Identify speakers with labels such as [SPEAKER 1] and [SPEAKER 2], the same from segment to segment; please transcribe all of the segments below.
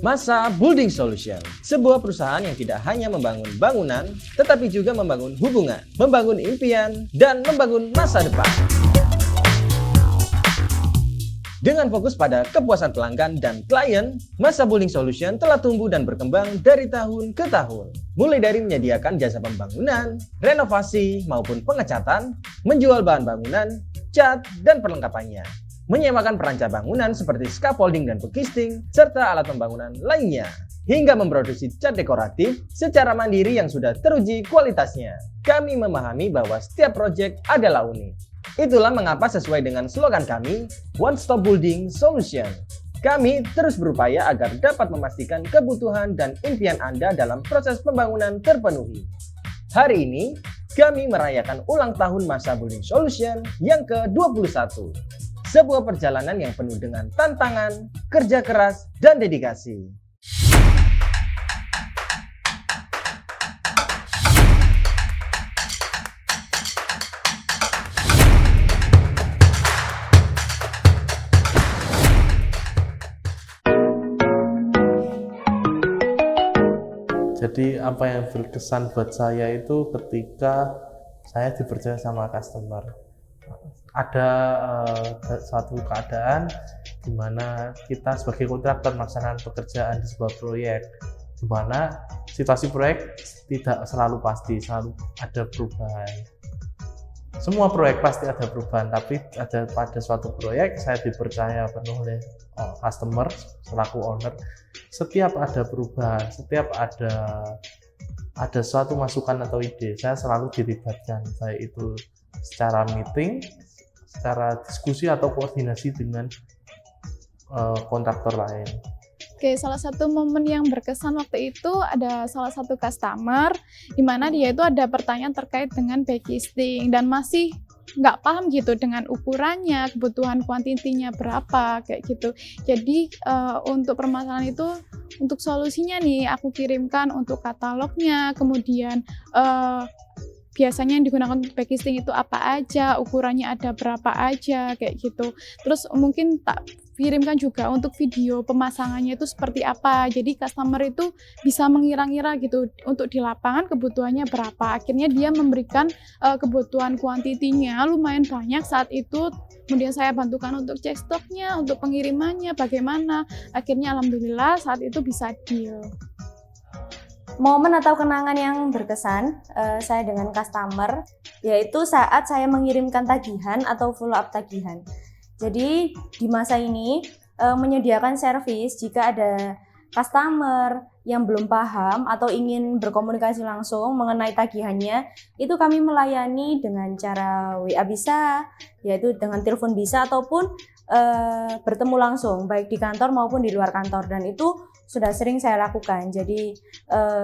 [SPEAKER 1] Masa Building Solution, sebuah perusahaan yang tidak hanya membangun bangunan, tetapi juga membangun hubungan, membangun impian, dan membangun masa depan. Dengan fokus pada kepuasan pelanggan dan klien, Masa Building Solution telah tumbuh dan berkembang dari tahun ke tahun. Mulai dari menyediakan jasa pembangunan, renovasi maupun pengecatan, menjual bahan bangunan, cat, dan perlengkapannya. Menyewakan perancang bangunan seperti scaffolding dan pekisting, serta alat pembangunan lainnya. Hingga memproduksi cat dekoratif secara mandiri yang sudah teruji kualitasnya. Kami memahami bahwa setiap proyek adalah unik. Itulah mengapa sesuai dengan slogan kami, One Stop Building Solution. Kami terus berupaya agar dapat memastikan kebutuhan dan impian Anda dalam proses pembangunan terpenuhi. Hari ini, kami merayakan ulang tahun Masa Building Solution yang ke-21. Sebuah perjalanan yang penuh dengan tantangan, kerja keras, dan dedikasi.
[SPEAKER 2] Jadi apa yang berkesan buat saya itu ketika saya dipercaya sama customer. Ada suatu keadaan di mana kita sebagai kontraktor melaksanakan pekerjaan di sebuah proyek, di mana situasi proyek tidak selalu pasti, selalu ada perubahan. Semua proyek pasti ada perubahan, tapi pada suatu proyek saya dipercaya penuh oleh customer selaku owner. Setiap ada perubahan, setiap ada suatu masukan atau ide, saya selalu dilibatkan, baik itu secara meeting, secara diskusi atau koordinasi dengan kontraktor lain.
[SPEAKER 3] Oke, salah satu momen yang berkesan waktu itu ada salah satu customer di mana dia itu ada pertanyaan terkait dengan backcasting dan masih nggak paham gitu dengan ukurannya, kebutuhan kuantitinya berapa kayak gitu. Jadi untuk permasalahan itu, untuk solusinya nih aku kirimkan untuk katalognya, kemudian biasanya yang digunakan untuk backcasting itu apa aja, ukurannya ada berapa aja, kayak gitu. Terus mungkin tak kirimkan juga untuk video pemasangannya itu seperti apa. Jadi customer itu bisa mengira-ngira gitu untuk di lapangan kebutuhannya berapa. Akhirnya dia memberikan kebutuhan kuantitinya lumayan banyak saat itu. Kemudian saya bantukan untuk cek stoknya, untuk pengirimannya bagaimana. Akhirnya alhamdulillah saat itu bisa deal.
[SPEAKER 4] Momen atau kenangan yang berkesan saya dengan customer yaitu saat saya mengirimkan tagihan atau follow up tagihan. Jadi di masa ini menyediakan servis jika ada customer yang belum paham atau ingin berkomunikasi langsung mengenai tagihannya, itu kami melayani dengan cara WA bisa, yaitu dengan telepon bisa, ataupun bertemu langsung baik di kantor maupun di luar kantor, dan itu sudah sering saya lakukan. Jadi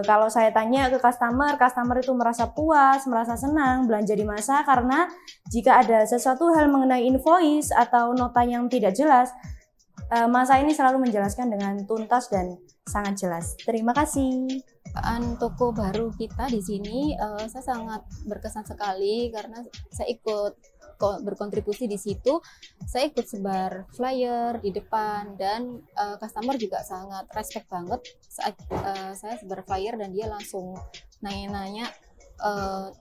[SPEAKER 4] kalau saya tanya ke customer itu merasa puas, merasa senang belanja di Masa, karena jika ada sesuatu hal mengenai invoice atau nota yang tidak jelas, Masa ini selalu menjelaskan dengan tuntas dan sangat jelas. Terima kasih.
[SPEAKER 5] Toko baru kita di sini saya sangat berkesan sekali karena saya ikut berkontribusi di situ. Saya ikut sebar flyer di depan dan customer juga sangat respect banget saat saya sebar flyer dan dia langsung nanya-nanya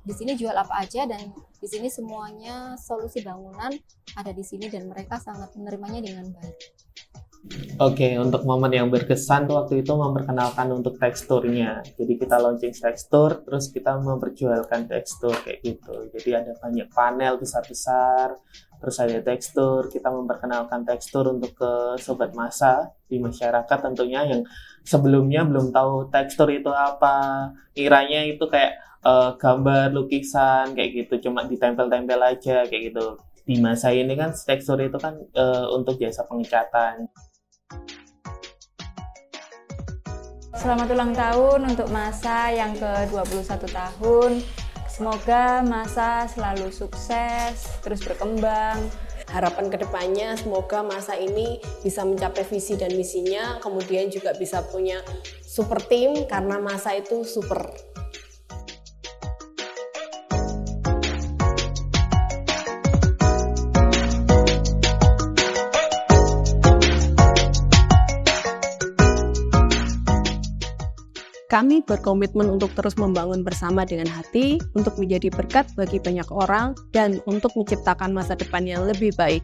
[SPEAKER 5] di sini jual apa aja, dan di sini semuanya solusi bangunan ada di sini dan mereka sangat menerimanya dengan baik.
[SPEAKER 2] Oke, untuk momen yang berkesan tuh waktu itu memperkenalkan untuk teksturnya. Jadi kita launching tekstur, terus kita memperjualkan tekstur kayak gitu. Jadi ada banyak panel besar-besar, terus ada tekstur. Kita memperkenalkan tekstur untuk ke sobat Masa di masyarakat tentunya yang sebelumnya belum tahu tekstur itu apa. Kiranya itu kayak gambar, lukisan kayak gitu, cuma ditempel-tempel aja kayak gitu. Di Masa ini kan tekstur itu kan untuk jasa pengecatan.
[SPEAKER 6] Selamat ulang tahun untuk Masa yang ke-21 tahun. Semoga Masa selalu sukses, terus berkembang.
[SPEAKER 7] Harapan kedepannya semoga Masa ini bisa mencapai visi dan misinya, kemudian juga bisa punya super team karena Masa itu super. Kami berkomitmen untuk terus membangun bersama dengan hati, untuk menjadi berkat bagi banyak orang, dan untuk menciptakan masa depan yang lebih baik.